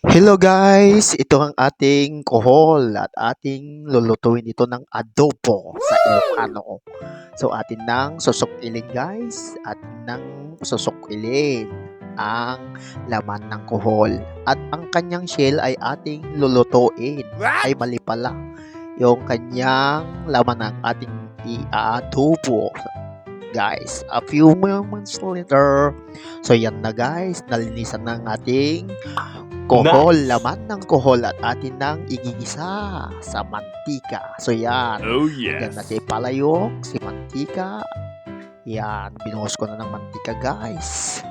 Hello guys! Ito ang ating kohol at ating lulutuin ito ng adobo sa Ilocano. So atin nang susukilin guys, atin nang susukilin ang laman ng kohol. At ang kanyang shell ay ating lulutuin. Ay mali pala. Yung kanyang laman ng ating i-adobo guys. A few moments later. So yan na guys, nalinisan ng ating kohol, laman ng kohol at atin nang igigisa sa mantika. So yan, Oh yan yes. natin palayok, si mantika. Yan, binuhos ko na ng mantika guys.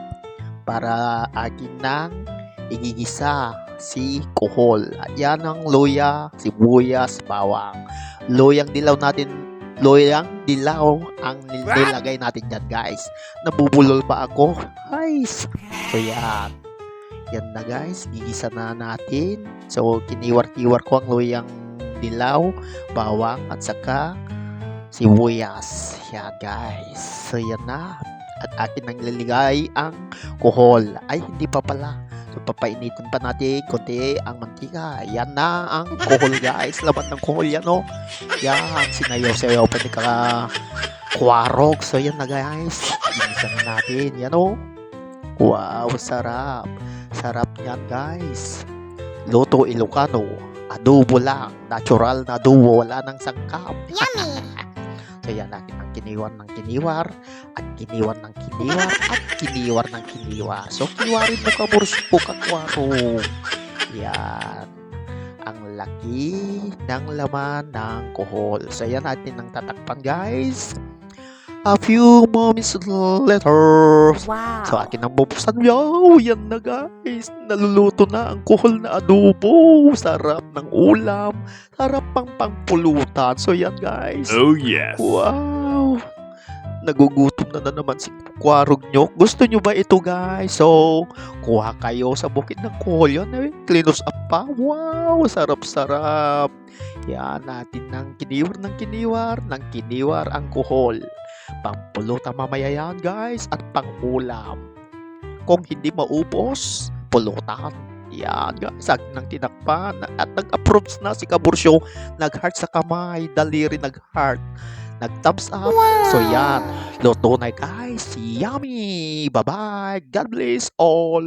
Para atin nang igigisa si kohol. At yan ang luya, sibuyas, bawang. Loyang dilaw ang nilagay natin dyan guys. Nabubulol pa ako. Guys. So yan. Yan na guys, gigisa na natin. So, kiniwar-kiwar ko ang luyang dilaw, bawang, at saka sibuyas. Yan guys. So, yan na. At akin nang liligay ang kohol. Ay, hindi pa pala. So, papainitin pa natin konti ang mantika. Yan na ang kohol guys. Laman ng kohol yan oh. Yan, sinayaw-sayaw pa ni kwarog. So, yan na guys. Ginisa na natin. Yan oh. Wow, sarap. Sarap niyan guys. Luto Ilocano. Adobo lang. Natural na adobo. Wala nang sangkap. Yummy! So yan natin ang kiniwan ng kiniwar. At kiniwan ng kiniwar. At kiniwar ng kiniwar. So kiniwarin mo kaburso kakwaro. Yan. Ang laki ng laman ng kohol. So yan natin ang tatakpan guys. A few moments later. Wow! So akin ang bubuksan. Wow, yan na guys. Naluluto na ang kohol na adobo. Sarap ng ulam. Sarap pang pangpulutan. So yan guys. Oh yes. Wow. Nagugutom na naman si Kwarog nyo. Gusto nyo ba ito guys? So, kuha kayo sa bukid ng kohol. Yan eh. Cleanus up pa. Wow, sarap-sarap. Yan natin ng kiniwar ang kohol. Pampulutan mamaya yan guys at pangulam. Kung hindi maubos, pulutan. Yan guys, akin ng tinakpan at nag-approve na si Kabursyo. Nag-heart sa kamay, daliri nag-heart. Nag-thumbs up. Wow! So yan, luto na guys. Yummy! Bye-bye. God bless all.